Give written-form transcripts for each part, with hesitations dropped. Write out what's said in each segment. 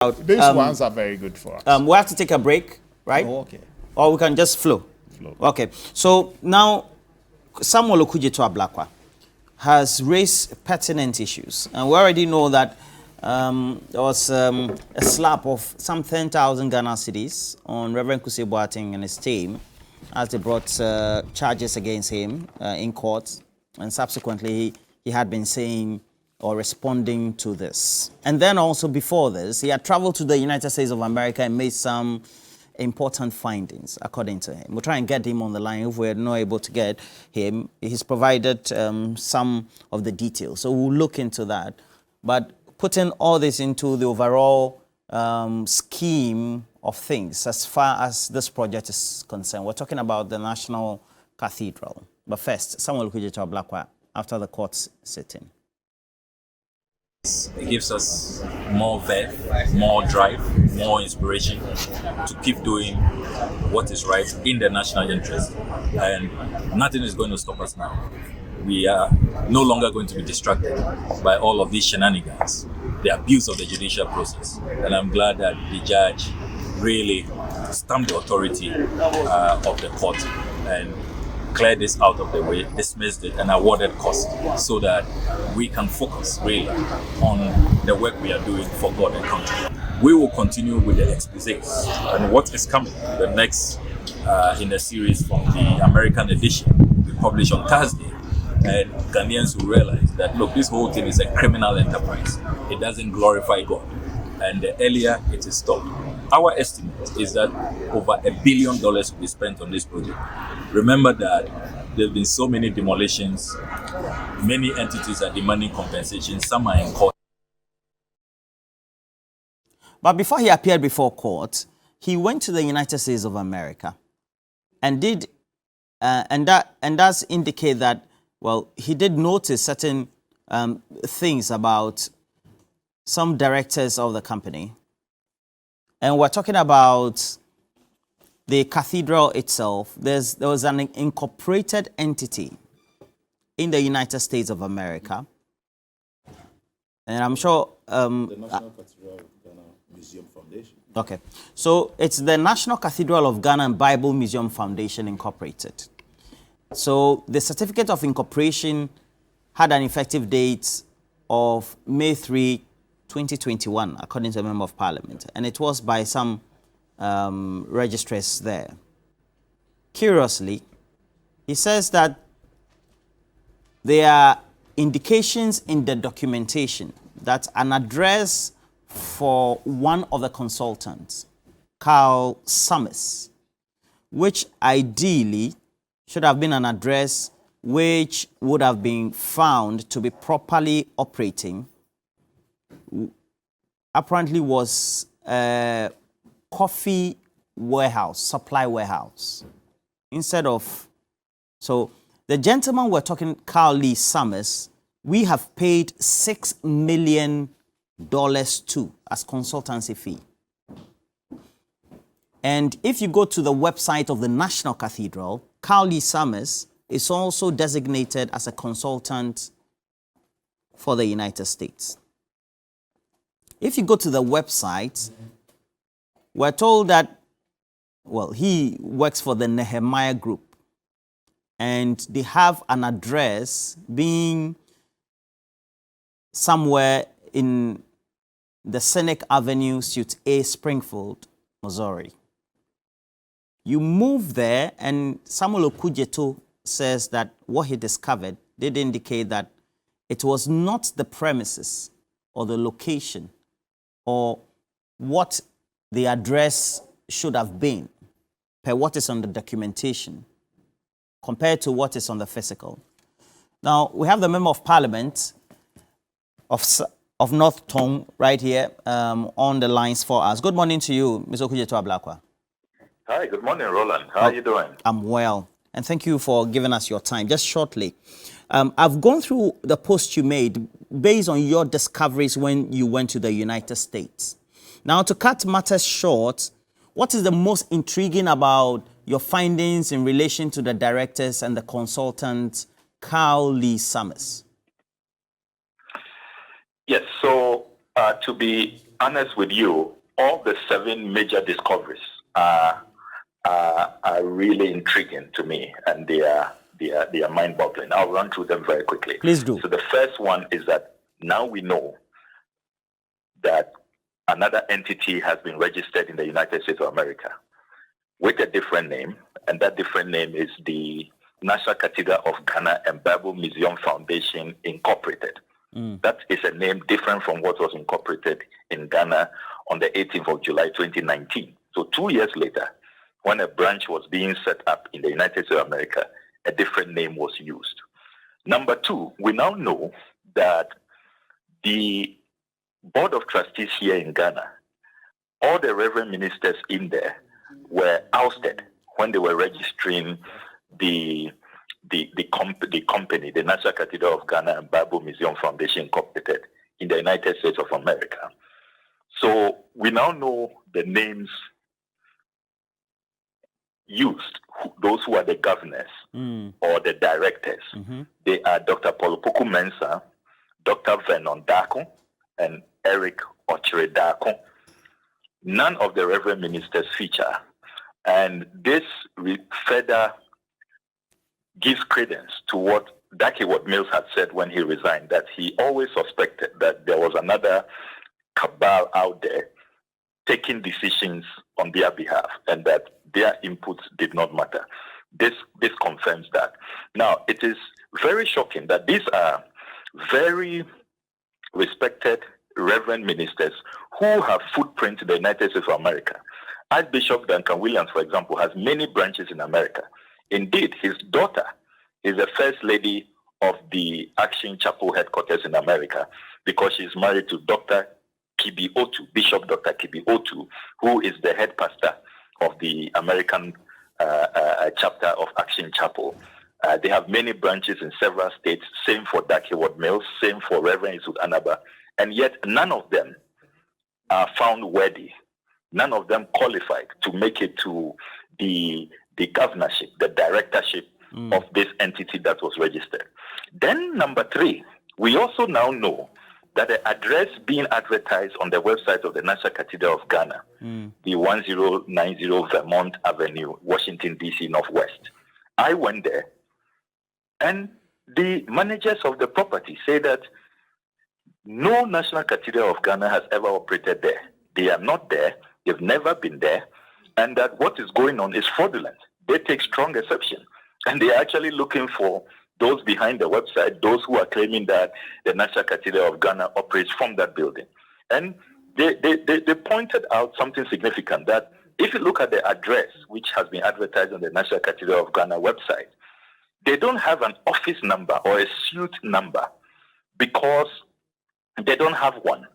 These ones are very good for us. We have to take a break, right? Oh, okay. Or we can just flow. Okay. So now, Samuel Okudzeto-Ablakwa has raised pertinent issues. And we already know that there was a slap of some 10,000 Ghana cedis on Reverend Kusi Boateng and his team as they brought charges against him in court. And subsequently, he had been saying or responding to this. And then also before this, he had traveled to the United States of America and made some important findings, according to him. We'll try and get him on the line. If we're not able to get him, he's provided some of the details. So we'll look into that. But putting all this into the overall scheme of things, as far as this project is concerned, we're talking about the National Cathedral. But first, Samuel Okudzeto-Ablakwa, after the court sitting. It gives us more verve, more drive, more inspiration to keep doing what is right in the national interest. And nothing is going to stop us now. We are no longer going to be distracted by all of these shenanigans, the abuse of the judicial process. And I'm glad that the judge really stamped the authority of the court and cleared this out of the way, dismissed it, and awarded costs so that we can focus really on the work we are doing for God and country. We will continue with the exposés and what is coming. The next in the series from the American edition will be published on Thursday. And Ghanaians will realize that, look, this whole thing is a criminal enterprise. It doesn't glorify God. And the earlier it is stopped. Our estimate is that over $1 billion will be spent on this project. Remember that there have been so many demolitions, many entities are demanding compensation, some are in court. But before he appeared before court, he went to the United States of America and did, and does indicate that, well, he did notice certain things about some directors of the company. And we're talking about the cathedral itself. There was an incorporated entity in the United States of America. And I'm sure... the National Cathedral of Ghana Museum Foundation. Okay. So it's the National Cathedral of Ghana and Bible Museum Foundation Incorporated. So the certificate of incorporation had an effective date of May 3, 2021, according to a member of parliament. And it was by some registrars there. Curiously, he says that there are indications in the documentation that an address for one of the consultants, Carl Summers, which ideally should have been an address which would have been found to be properly operating, apparently was a coffee warehouse, supply warehouse. Instead of, so the gentleman we're talking, Carl Lee Summers, we have paid $6 million to as consultancy fee. And if you go to the website of the National Cathedral, Carl Lee Summers is also designated as a consultant for the United States. If you go to the website, we're told that, well, he works for the Nehemiah Group, and they have an address being somewhere in the Scenic Avenue, Suite A, Springfield, Missouri. You move there, and Samuel Okudzeto says that what he discovered did indicate that it was not the premises or the location or what the address should have been per what is on the documentation compared to what is on the physical. Now, we have the Member of Parliament of North Tongu right here on the lines for us. Good morning to you, Mr. Okudzeto-Ablakwa. Hi, good morning, Roland. How are you doing? I'm well, and thank you for giving us your time. Just shortly, I've gone through the post you made based on your discoveries when you went to the United States. Now, to cut matters short, what is the most intriguing about your findings in relation to the directors and the consultant, Carl Lee Summers? Yes, so to be honest with you, all the 7 major discoveries are really intriguing to me, and they are mind-boggling. I'll run through them very quickly. Please do. So the first one is that now we know that another entity has been registered in the United States of America with a different name, and that different name is the National Cathedral of Ghana and Bible Museum Foundation Incorporated. That is a name different from what was incorporated in Ghana on the 18th of July 2019. So 2 years later, when a branch was being set up in the United States of America, a different name was used. Number 2, we now know that the Board of Trustees here in Ghana, all the reverend ministers in there were ousted when they were registering the company, the National Cathedral of Ghana and Bible Museum Foundation Incorporated in the United States of America. So we now know the names used, those who are the governors or the directors. They are Dr. Polopuku Mensah, Dr. Vernon Dako, and Eric Ochre Dako. None of the reverend ministers feature. And this further gives credence to what Dake Mills had said when he resigned, that he always suspected that there was another cabal out there taking decisions on their behalf and that their inputs did not matter. This confirms that. Now, it is very shocking that these are very respected reverend ministers who have footprint in the United States of America. Archbishop Duncan Williams, for example, has many branches in America. Indeed, his daughter is the first lady of the Action Chapel headquarters in America because she's married to Dr. Kibi Otu, Bishop Dr. Kibi Otu, who is the head pastor of the American chapter of Action Chapel. They have many branches in several states, same for Dake Mills, same for Reverend Isud Anaba, and yet none of them are found worthy. None of them qualified to make it to the governorship, the directorship of this entity that was registered. Then number 3, we also now know that the address being advertised on the website of the National Cathedral of Ghana, the 1090 Vermont Avenue, Washington, D.C. Northwest. I went there, and the managers of the property say that no National Cathedral of Ghana has ever operated there. They are not there. They've never been there. And that what is going on is fraudulent. They take strong exception. And they are actually looking for those behind the website, those who are claiming that the National Cathedral of Ghana operates from that building. And they pointed out something significant, that if you look at the address which has been advertised on the National Cathedral of Ghana website, they don't have an office number or a suite number because they don't have one.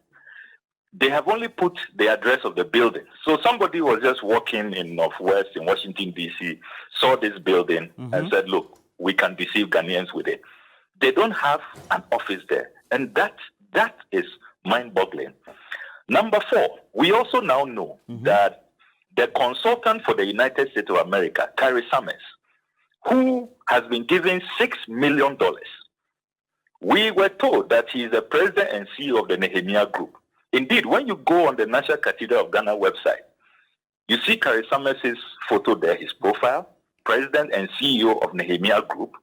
They have only put the address of the building. So somebody was just walking in Northwest in Washington, D.C., saw this building and said, look, we can deceive Ghanaians with it. They don't have an office there. And that is mind-boggling. Number 4, we also now know that the consultant for the United States of America, Carrie Summers, who has been given $6 million, we were told that he is the president and CEO of the Nehemiah Group. Indeed, when you go on the National Cathedral of Ghana website, you see Carrie Summers' photo there, his profile, president and CEO of Nehemiah Group.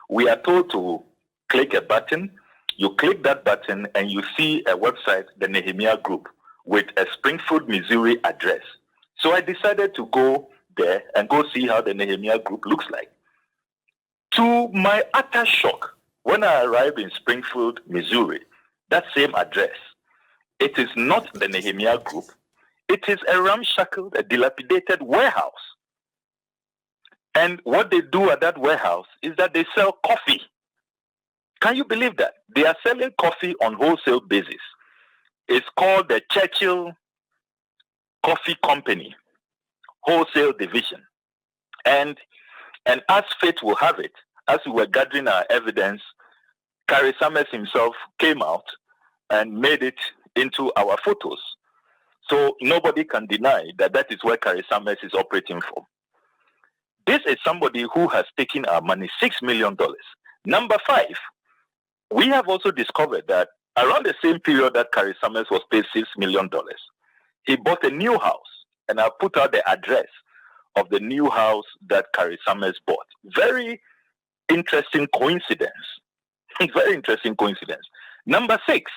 We are told to click a button. You click that button and you see a website, the Nehemiah Group, with a Springfield, Missouri address. So I decided to go there and go see how the Nehemiah Group looks like. To my utter shock, when I arrived in Springfield, Missouri, that same address, it is not the Nehemiah Group. It is a ramshackle, a dilapidated warehouse. And what they do at that warehouse is that they sell coffee. Can you believe that? They are selling coffee on wholesale basis. It's called the Churchill Coffee Company, wholesale division. And as fate will have it, as we were gathering our evidence, Carrie Summers himself came out and made it into our photos. So nobody can deny that that is where Carrie Summers is operating from. This is somebody who has taken our money, $6 million. Number 5, we have also discovered that around the same period that Carrie Summers was paid $6 million, he bought a new house, and I put out the address of the new house that Carrie Summers bought. Very interesting coincidence. Very interesting coincidence. Number 6,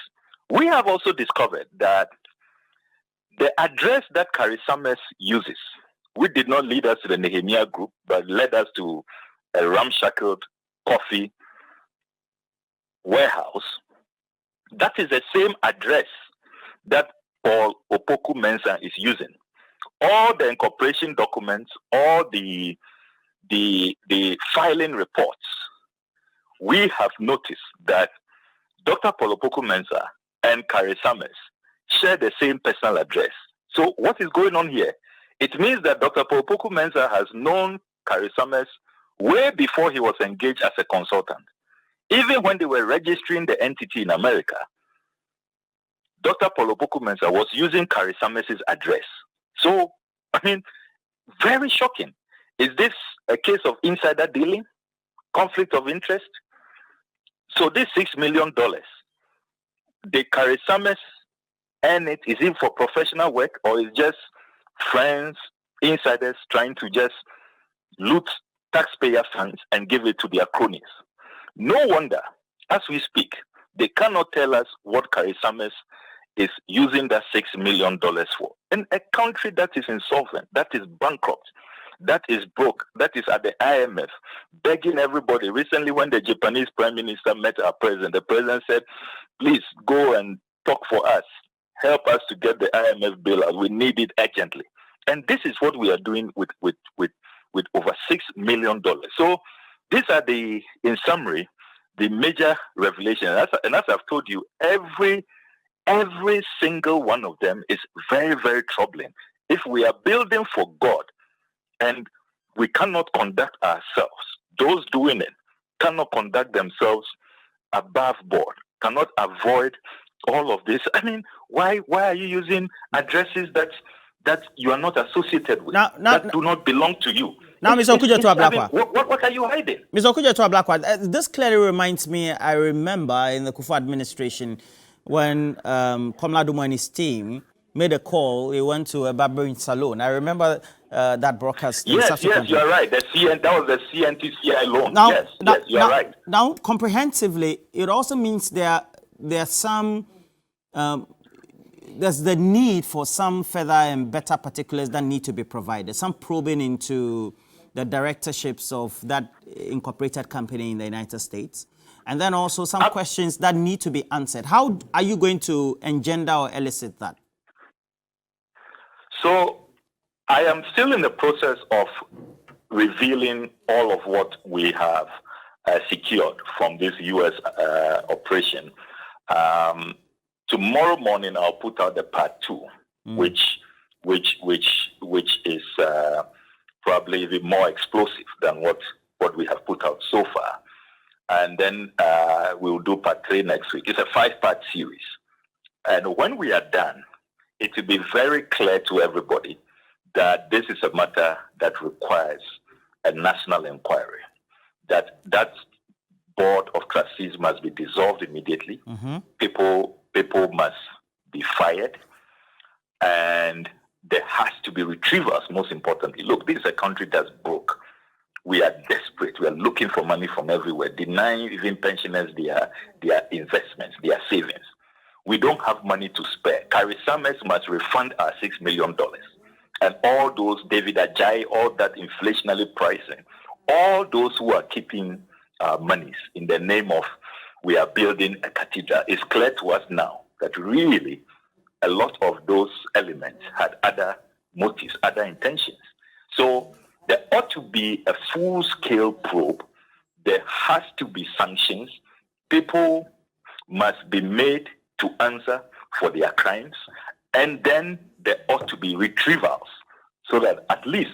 we have also discovered that the address that Carrie Summers uses, which did not lead us to the Nehemiah Group, but led us to a ramshackle coffee warehouse, that is the same address that Paul Opoku Mensah is using. All the incorporation documents, all the filing reports, we have noticed that Dr. Paul Opoku Mensah and Carrie Summers share the same personal address. So what is going on here? It means that Dr. Paul Opoku Mensah has known Carrie Summers way before he was engaged as a consultant. Even when they were registering the entity in America, Dr. Paul Opoku Mensah was using Carrie Summers' address. So, I mean, very shocking. Is this a case of insider dealing? Conflict of interest? So this $6 million, the Carrie Summers earn it? Is it for professional work, or is just friends, insiders trying to just loot taxpayer funds and give it to their cronies? No wonder, as we speak, they cannot tell us what Carrie Summers is using that $6 million for. In a country that is insolvent, that is bankrupt, that is broke, that is at the IMF, begging everybody. Recently, when the Japanese Prime Minister met our president, the president said, please go and talk for us. Help us to get the IMF bailout. We need it urgently. And this is what we are doing with over $6 million. So these are in summary, the major revelations. And as I've told you, every single one of them is very, very troubling. If we are building for God and we cannot conduct ourselves, those doing it cannot conduct themselves above board, cannot avoid all of this. I mean, why are you using addresses that you are not associated with, that do not belong to you? Now, Mr. Okujeto Ablakwa. What are you hiding? Mr. Okujeto Ablakwa, this clearly reminds me, I remember in the Kufuor administration when Komla Dumo and his team made a call. He went to a barbering salon. I remember that broadcast. Yes, you are right. That was the CNTCI loan. Yes, you are right. Now, comprehensively, it also means there's some... there's the need for some further and better particulars that need to be provided. Some probing into the directorships of that incorporated company in the United States. And then also some questions that need to be answered. How are you going to engender or elicit that? So I am still in the process of revealing all of what we have secured from this U.S. operation. Tomorrow morning, I'll put out the part 2, which is probably even more explosive than what we have put out so far. And then we'll do part 3 next week. It's a 5-part series. And when we are done, it will be very clear to everybody that this is a matter that requires a national inquiry, that board of trustees must be dissolved immediately. People must be fired, and there has to be retrievals, most importantly. Look, this is a country that's broke. We are desperate. We are looking for money from everywhere, denying even pensioners their investments, their savings. We don't have money to spare. Carrie Summers must refund our $6 million. And all those, David Ajayi, all that inflationary pricing, all those who are keeping monies in the name of we are building a cathedral. It's clear to us now that really a lot of those elements had other motives, other intentions. So there ought to be a full-scale probe. There has to be sanctions. People must be made to answer for their crimes. And then there ought to be retrievals so that at least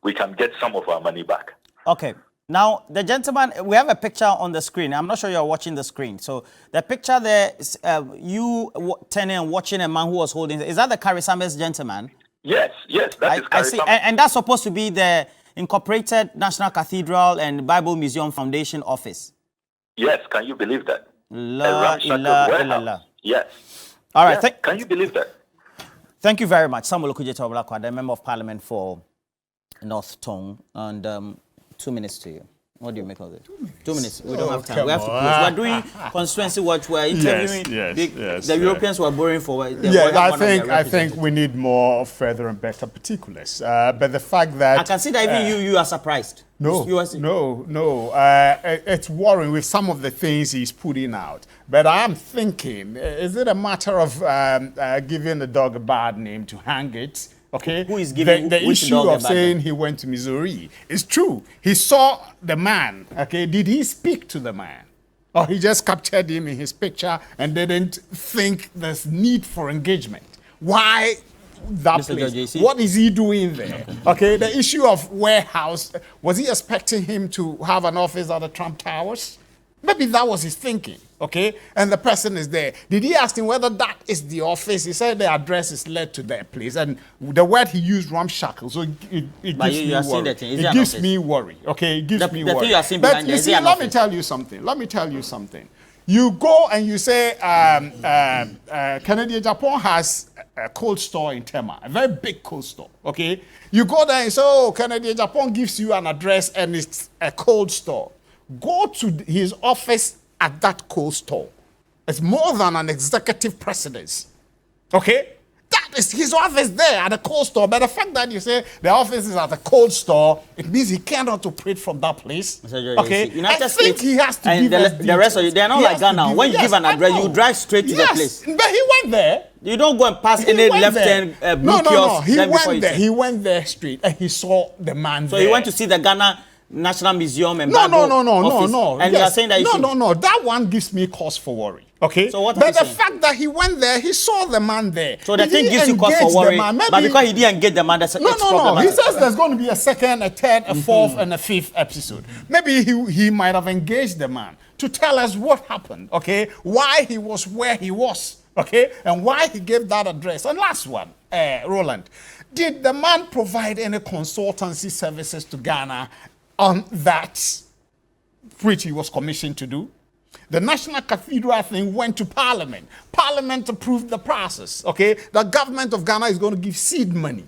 we can get some of our money back. Okay. Now, the gentleman, we have a picture on the screen. I'm not sure you're watching the screen. So the picture there is you turning and watching a man who was holding. Is that the Carrie Summers gentleman? Yes, that is Carrie Summers. And that's supposed to be the Incorporated National Cathedral and Bible Museum Foundation office. Yes, can you believe that? ramshackle warehouse. Yes. All right. Yes. Can you believe that? Thank you very much. Samuel Okudzeto Ablakwa, the Member of Parliament for North Tongu. And 2 minutes to you. What do you make of it? 2 minutes. We don't have time. We have to close. We're doing constituency watch. We're interviewing the Europeans who are borrowing for. I think we need more, further and better particulars. But the fact that I can see that even you are surprised. No. It's worrying with some of the things he's putting out. But I'm thinking, is it a matter of giving the dog a bad name to hang it? Okay, who is giving the issue of saying he went to Missouri is true. He saw the man. Okay, did he speak to the man, or he just captured him in his picture and didn't think there's need for engagement? Why that Mr. place? George, what is he doing there? Okay, the issue of warehouse, was he expecting him to have an office at the Trump Towers? Maybe that was his thinking, okay? And the person is there. Did he ask him whether that is the office? He said the address is led to that place. And the word he used, ramshackle, so it gives me worry. It gives me worry, okay? It gives me worry. Thing you are seeing but behind you see, let me tell you something. You go and you say, Canadian Japan has a cold store in Tema, a very big cold store, okay? You go there and say, oh, Canadian Japan gives you an address and it's a cold store. Go to his office at that cold store. It's more than an executive precedence. Okay? That is his office there at the cold store. But the fact that you say the office is at the cold store, it means he cannot operate from that place. Okay? I think he has to give us the rest of you, they're not like Ghana. When you give an address, you drive straight to the place. But he went there. You don't go and pass any left-hand blue kiosk. No. He went there straight and he saw the man there. So he went to see the Ghana National Museum and no. And you are saying that no. That one gives me cause for worry. Okay. So what? But the fact that he went there, he saw the man there. So the thing gives you cause for worry. But because he didn't engage the man, that's no. He says there's going to be a second, a third, a fourth, and a fifth episode. Maybe he might have engaged the man to tell us what happened. Okay, why he was where he was. Okay, and why he gave that address. And last one, Roland, did the man provide any consultancy services to Ghana on that which he was commissioned to do? The National Cathedral thing went to Parliament. Parliament approved the process, okay? The government of Ghana is going to give seed money.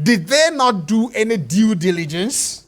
Did they not do any due diligence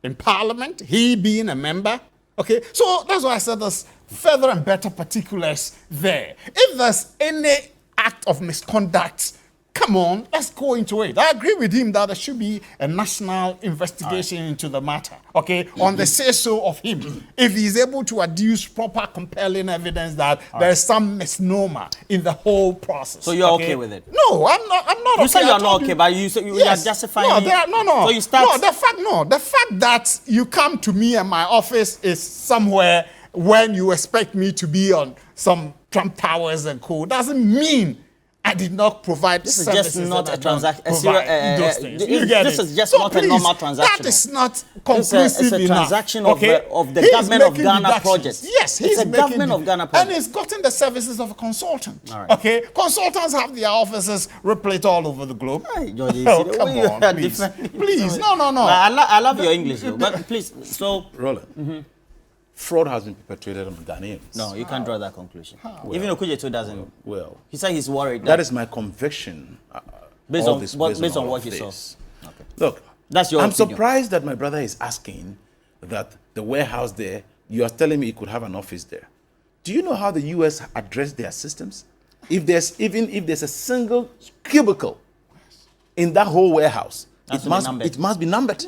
in Parliament, he being a member? Okay, so that's why I said there's further and better particulars there. If there's any act of misconduct, come on, let's go into it. I agree with him that there should be a national investigation into the matter, okay, on the say-so of him. If he's able to adduce proper, compelling evidence that there's some misnomer in the whole process. So you're okay with it? No, I'm not okay. You said you're not okay, but you are justifying No. So you start... The fact that you come to me and my office is somewhere when you expect me to be on some Trump Towers and co doesn't mean I did not provide this services. This is just not a transaction. This is just not a normal transaction. That is not conclusive It's a transaction of the government of Ghana project. Yes, it's a government of Ghana project. And he's gotten the services of a consultant. Right. Okay, consultants have their offices replete all over the globe. Hey, George, come on, please. No. I love your English, though, but please. So, Roland. Fraud has been perpetrated on Ghanaians. No, you can't draw that conclusion. Even Okudzeto doesn't. Well, he said he's worried. That is my conviction. Based on what you saw. Okay. Look, that's your I'm opinion. surprised that my brother is asking that the warehouse there, you are telling me he could have an office there. Do you know how the US address their systems? If there's a single cubicle in that whole warehouse, it must be numbered.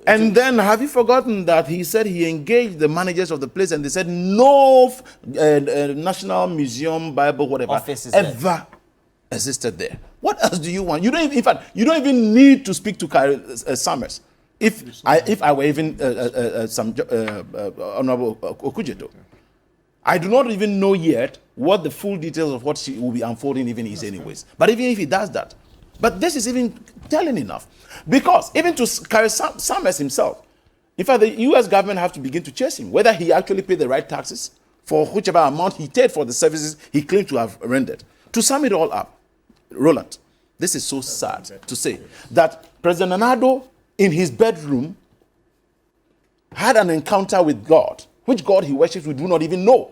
And then have you forgotten that he said he engaged the managers of the place and they said no National Museum, Bible, whatever, ever existed there. What else do you want? You don't even need to speak to Summers. If I were even Honorable Okudzeto, I do not even know yet what the full details of what she will be unfolding even is anyways. But even if he does that, but this is even telling enough. Because even to carry Summers himself, in fact, the U.S. government have to begin to chase him, whether he actually paid the right taxes for whichever amount he paid for the services he claimed to have rendered. To sum it all up, Roland, this is so sad to say that President Nana Addo in his bedroom had an encounter with God which God he worships we do not even know,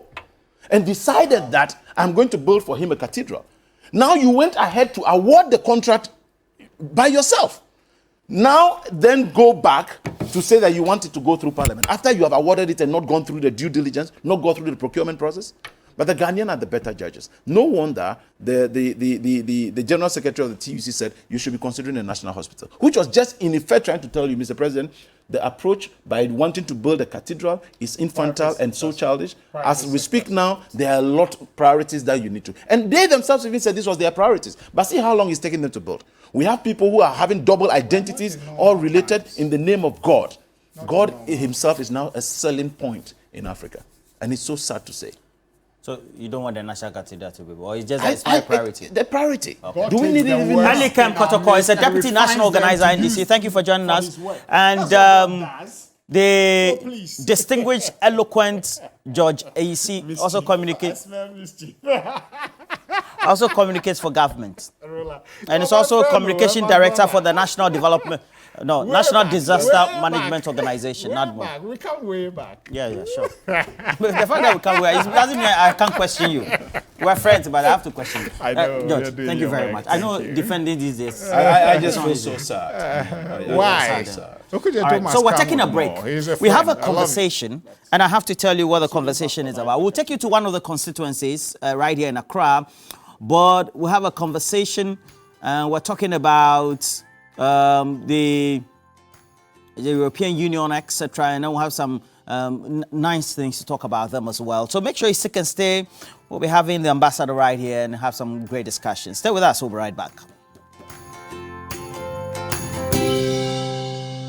and decided that I'm going to build for him a cathedral. Now you went ahead to award the contract by yourself. Now then go back to say that you want it to go through Parliament after you have awarded it and not gone through the due diligence, not gone through the procurement process. But the Ghanaians are the better judges. No wonder the General Secretary of the TUC said you should be considering a national hospital, which was just in effect trying to tell you, Mr. President, the approach by wanting to build a cathedral is infantile and so childish. As we speak now, there are a lot of priorities that you need to. And they themselves even said this was their priorities. But see how long it's taking them to build. We have people who are having double identities, all related in the name of God. God himself is now a selling point in Africa. And it's so sad to say. So you don't want the national cathedral to be, or it's just that it's my priority? The priority. Okay. Do we need it even? Ali Kem Kotoko is a deputy national organizer in NDC. Thank you for joining us. And the distinguished, eloquent George AEC also communicates for government. And it's also communication director for the National Development, National Disaster Management Organization. We come way back. Yeah, sure. But the fact that we come way, it doesn't mean I can't question you. We're friends, but I have to question you. I know. George, thank you very much. I know defending these days. I just feel so sad. Why? All right, so we're taking a break. We have a conversation, and I have to tell you what the conversation is about. We'll take you to one of the constituencies right here in Accra, but we'll have a conversation, and we're talking about the European Union, etc., and then we'll have some nice things to talk about them as well. So make sure you stick and stay. We'll be having the ambassador right here and have some great discussions. Stay with us. We'll be right back.